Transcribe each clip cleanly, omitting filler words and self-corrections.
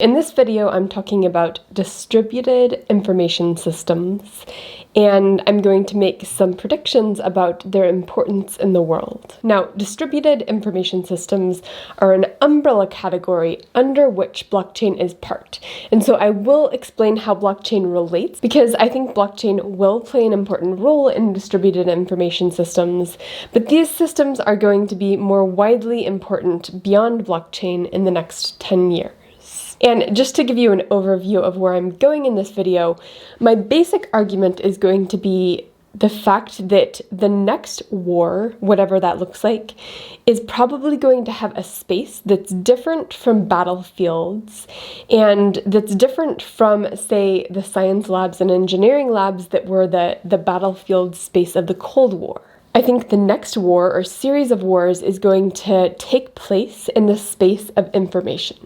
In this video, I'm talking about distributed information systems, and I'm going to make some predictions about their importance in the world. Now, distributed information systems are an umbrella category under which blockchain is part. And so I will explain how blockchain relates, because I think blockchain will play an important role in distributed information systems, but these systems are going to be more widely important beyond blockchain in the next 10 years. And just to give you an overview of where I'm going in this video, my basic argument is going to be the fact that the next war, whatever that looks like, is probably going to have a space that's different from battlefields and that's different from, say, the science labs and engineering labs that were the battlefield space of the Cold War. I think the next war or series of wars is going to take place in the space of information.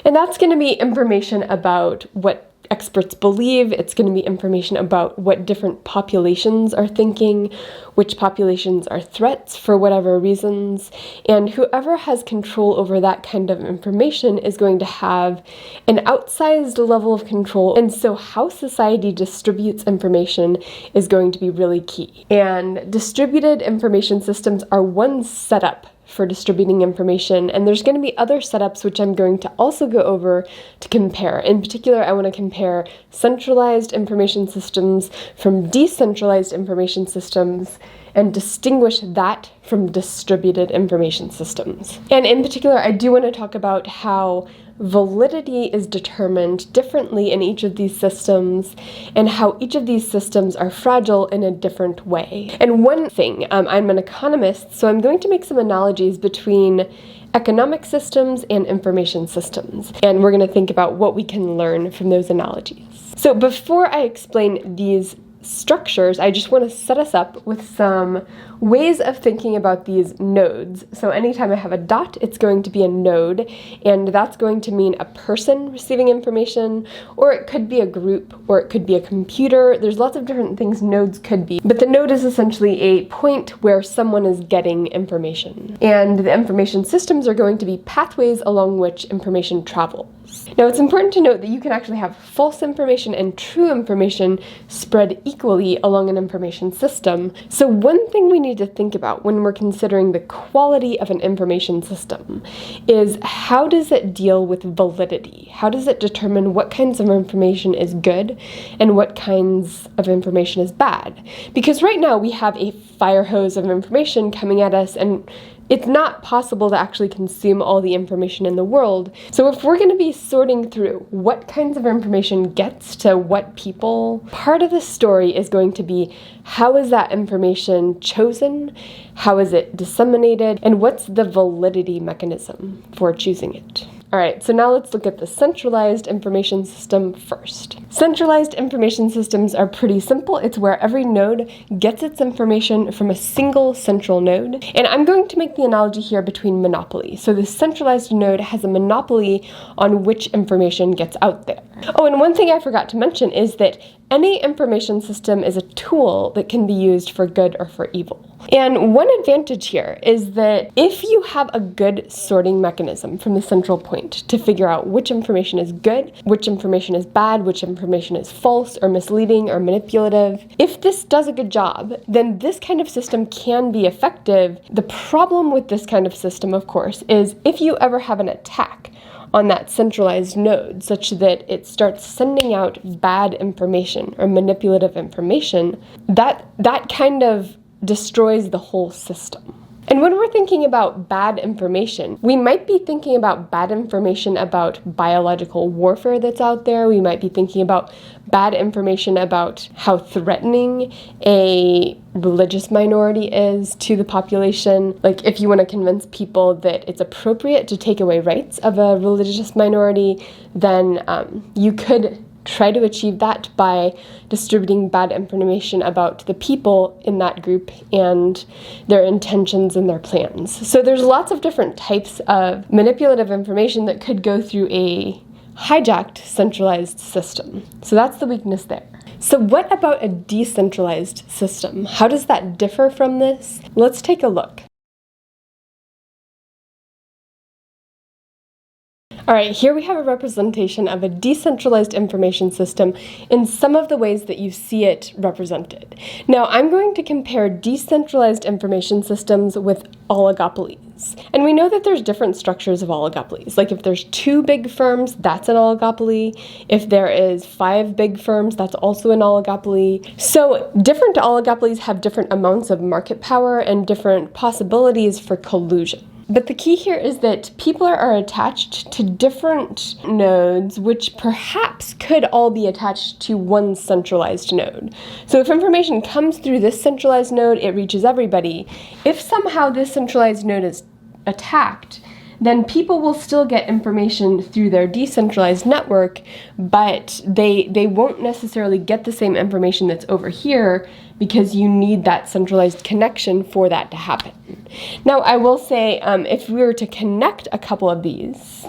And that's going to be information about what experts believe. It's going to be information about what different populations are thinking, which populations are threats for whatever reasons, and whoever has control over that kind of information is going to have an outsized level of control. And so how society distributes information is going to be really key. And distributed information systems are one setup for distributing information, and there's going to be other setups which I'm going to also go over to compare. In particular, I want to compare centralized information systems from decentralized information systems and distinguish that from distributed information systems. And in particular, I do want to talk about how validity is determined differently in each of these systems and how each of these systems are fragile in a different way. And one thing, I'm an economist, so I'm going to make some analogies between economic systems and information systems. And we're going to think about what we can learn from those analogies. So before I explain these structures, I just want to set us up with some ways of thinking about these nodes. So anytime I have a dot, it's going to be a node, and that's going to mean a person receiving information, or it could be a group, or it could be a computer. There's lots of different things nodes could be, but the node is essentially a point where someone is getting information. And the information systems are going to be pathways along which information travels. Now, it's important to note that you can actually have false information and true information spread equally along an information system. So one thing we need to think about when we're considering the quality of an information system is how does it deal with validity? How does it determine what kinds of information is good and what kinds of information is bad? Because right now we have a fire hose of information coming at us, and it's not possible to actually consume all the information in the world. So if we're going to be sorting through what kinds of information gets to what people, part of the story is going to be how is that information chosen, how is it disseminated, and what's the validity mechanism for choosing it. All right, so now let's look at the centralized information system first. Centralized information systems are pretty simple. It's where every node gets its information from a single central node. And I'm going to make the analogy here between monopoly. So the centralized node has a monopoly on which information gets out there. Oh, and one thing I forgot to mention is that any information system is a tool that can be used for good or for evil. And one advantage here is that if you have a good sorting mechanism from the central point to figure out which information is good, which information is bad, which information is false or misleading or manipulative, if this does a good job, then this kind of system can be effective. The problem with this kind of system, of course, is if you ever have an attack on that centralized node such that it starts sending out bad information or manipulative information, that kind of destroys the whole system. And when we're thinking about bad information, we might be thinking about bad information about biological warfare that's out there. We might be thinking about bad information about how threatening a religious minority is to the population. Like if you want to convince people that it's appropriate to take away rights of a religious minority, then you could try to achieve that by distributing bad information about the people in that group and their intentions and their plans. So there's lots of different types of manipulative information that could go through a hijacked centralized system. So that's the weakness there. So what about a decentralized system? How does that differ from this? Let's take a look. All right, here we have a representation of a decentralized information system in some of the ways that you see it represented. Now, I'm going to compare decentralized information systems with oligopolies. And we know that there's different structures of oligopolies. Like if there's 2 big firms, that's an oligopoly. If there is 5 big firms, that's also an oligopoly. So different oligopolies have different amounts of market power and different possibilities for collusion. But the key here is that people are attached to different nodes, which perhaps could all be attached to one centralized node. So if information comes through this centralized node, it reaches everybody. If somehow this centralized node is attacked, then people will still get information through their decentralized network, but they won't necessarily get the same information that's over here because you need that centralized connection for that to happen. Now, I will say, if we were to connect a couple of these,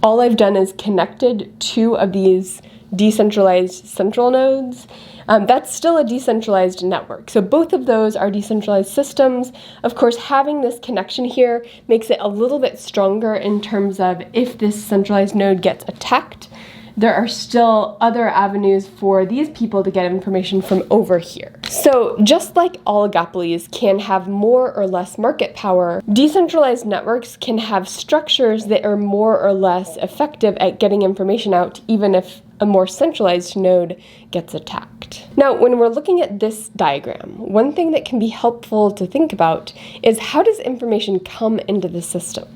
all I've done is connected 2 of these decentralized central nodes. That's still a decentralized network. So both of those are decentralized systems. Of course, having this connection here makes it a little bit stronger in terms of if this centralized node gets attacked, there are still other avenues for these people to get information from over here. So just like oligopolies can have more or less market power, decentralized networks can have structures that are more or less effective at getting information out, even if a more centralized node gets attacked. Now, when we're looking at this diagram, one thing that can be helpful to think about is how does information come into the system?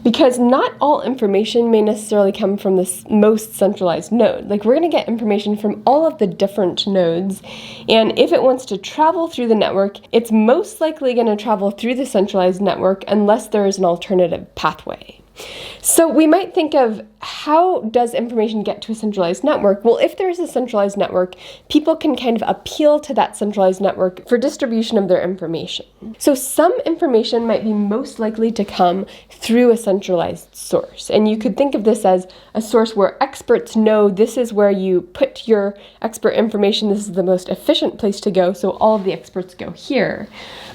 Because not all information may necessarily come from this most centralized node. Like, we're going to get information from all of the different nodes, and if it wants to travel through the network, it's most likely going to travel through the centralized network unless there is an alternative pathway. So we might think of how does information get to a centralized network? Well, if there's a centralized network, people can kind of appeal to that centralized network for distribution of their information. So some information might be most likely to come through a centralized source. And you could think of this as a source where experts know this is where you put your expert information, this is the most efficient place to go, so all of the experts go here.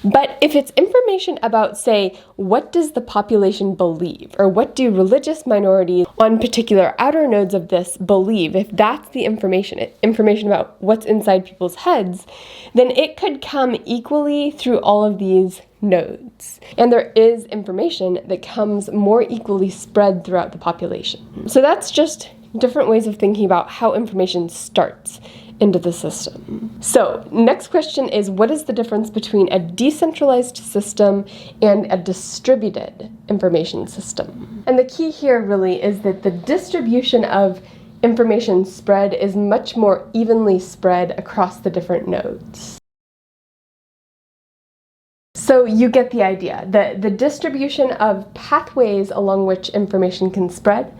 But if it's information about, say, what does the population believe, or what do religious minorities on particular outer nodes of this believe, if that's the information about what's inside people's heads, then it could come equally through all of these nodes. And there is information that comes more equally spread throughout the population. So that's just different ways of thinking about how information starts into the system. So, next question is, what is the difference between a decentralized system and a distributed information system? And the key here really is that the distribution of information spread is much more evenly spread across the different nodes. So you get the idea. The distribution of pathways along which information can spread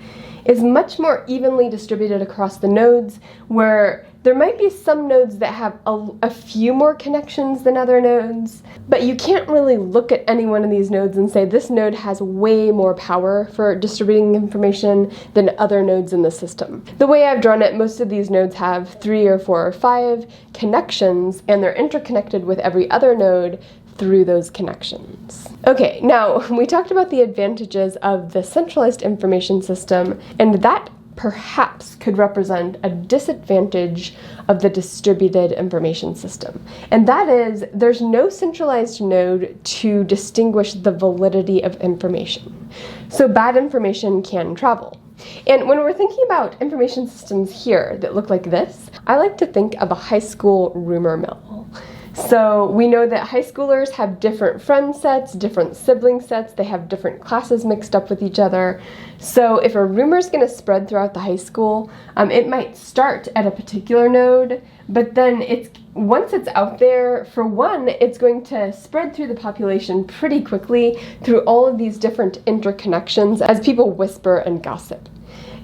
is much more evenly distributed across the nodes, where there might be some nodes that have a few more connections than other nodes, but you can't really look at any one of these nodes and say this node has way more power for distributing information than other nodes in the system. The way I've drawn it, most of these nodes have 3 or 4 or 5 connections, and they're interconnected with every other node through those connections. Okay, now we talked about the advantages of the centralized information system, and that perhaps could represent a disadvantage of the distributed information system. And that is, there's no centralized node to distinguish the validity of information. So bad information can travel. And when we're thinking about information systems here that look like this, I like to think of a high school rumor mill. So we know that high schoolers have different friend sets, different sibling sets, they have different classes mixed up with each other. So if a rumor is going to spread throughout the high school, it might start at a particular node, but then once it's out there, for one, it's going to spread through the population pretty quickly through all of these different interconnections as people whisper and gossip.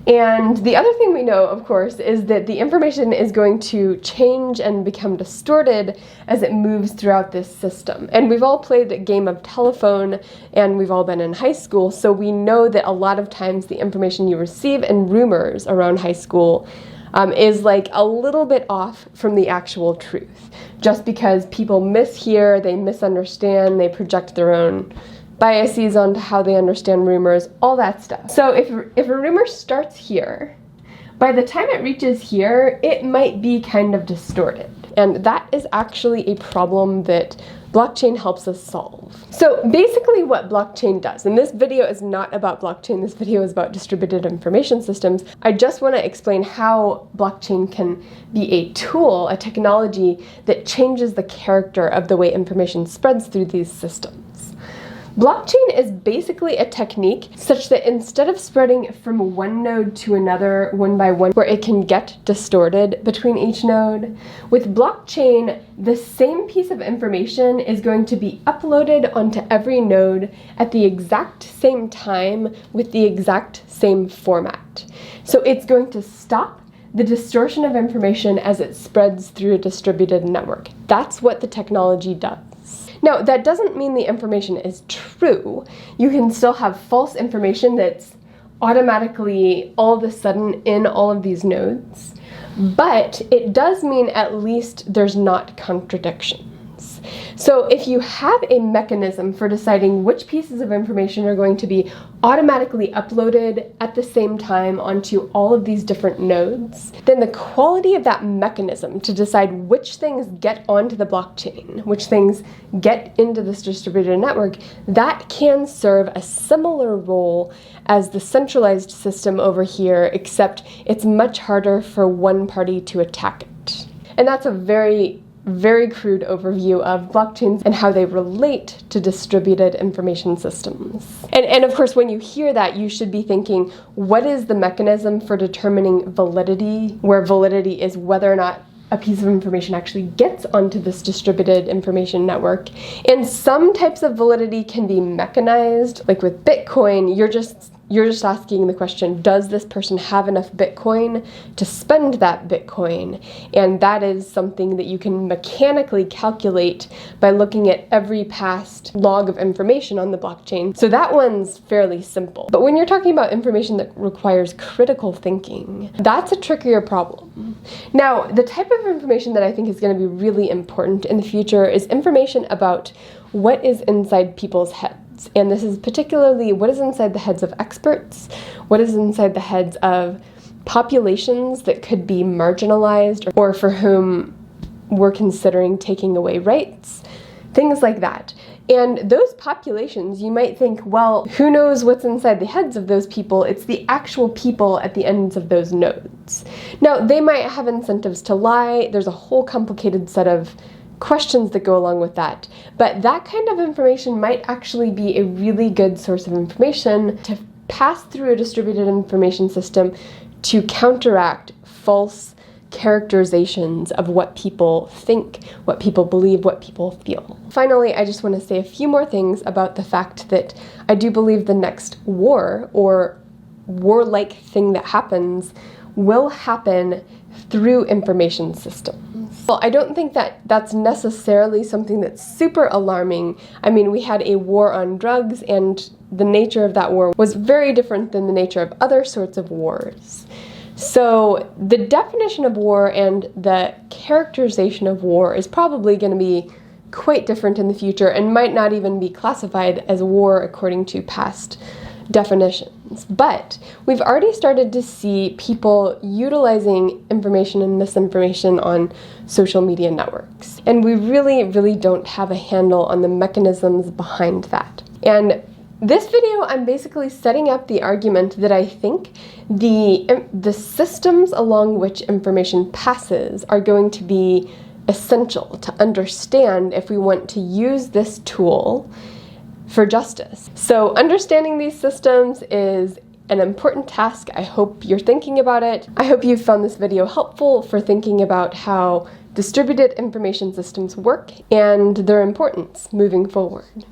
And the other thing we know, of course, is that the information is going to change and become distorted as it moves throughout this system. And we've all played a game of telephone, and we've all been in high school, so we know that a lot of times the information you receive in rumors around high school is like a little bit off from the actual truth. Just because people mishear, they misunderstand, they project their own biases onto how they understand rumors, all that stuff. So if a rumor starts here, by the time it reaches here, it might be kind of distorted. And that is actually a problem that blockchain helps us solve. So basically what blockchain does, and this video is not about blockchain, this video is about distributed information systems. I just want to explain how blockchain can be a tool, a technology that changes the character of the way information spreads through these systems. Blockchain is basically a technique such that instead of spreading from one node to another one by one, where it can get distorted between each node, with blockchain, the same piece of information is going to be uploaded onto every node at the exact same time with the exact same format. So it's going to stop the distortion of information as it spreads through a distributed network. That's what the technology does. Now, that doesn't mean the information is true. You can still have false information that's automatically all of a sudden in all of these nodes, but it does mean at least there's not contradictions. So if you have a mechanism for deciding which pieces of information are going to be automatically uploaded at the same time onto all of these different nodes, then the quality of that mechanism to decide which things get onto the blockchain, which things get into this distributed network, that can serve a similar role as the centralized system over here, except it's much harder for one party to attack it. And that's a very crude overview of blockchains and how they relate to distributed information systems. And of course, when you hear that, you should be thinking, what is the mechanism for determining validity, where validity is whether or not a piece of information actually gets onto this distributed information network. And some types of validity can be mechanized, like with Bitcoin, you're just asking the question, does this person have enough Bitcoin to spend that Bitcoin? And that is something that you can mechanically calculate by looking at every past log of information on the blockchain. So that one's fairly simple. But when you're talking about information that requires critical thinking, that's a trickier problem. Now, the type of information that I think is going to be really important in the future is information about what is inside people's heads. And this is particularly what is inside the heads of experts, what is inside the heads of populations that could be marginalized or for whom we're considering taking away rights, things like that. And those populations, you might think, well, who knows what's inside the heads of those people? It's the actual people at the ends of those nodes. Now, they might have incentives to lie. There's a whole complicated set of questions that go along with that. But that kind of information might actually be a really good source of information to pass through a distributed information system to counteract false characterizations of what people think, what people believe, what people feel. Finally, I just want to say a few more things about the fact that I do believe the next war or warlike thing that happens will happen through information systems. Well, I don't think that that's necessarily something that's super alarming. I mean, we had a war on drugs, and the nature of that war was very different than the nature of other sorts of wars. So the definition of war and the characterization of war is probably going to be quite different in the future and might not even be classified as war according to past definitions. But we've already started to see people utilizing information and misinformation on social media networks. And we really don't have a handle on the mechanisms behind that. And this video, I'm basically setting up the argument that I think the systems along which information passes are going to be essential to understand if we want to use this tool for justice. So understanding these systems is an important task. I hope you're thinking about it. I hope you found this video helpful for thinking about how distributed information systems work and their importance moving forward.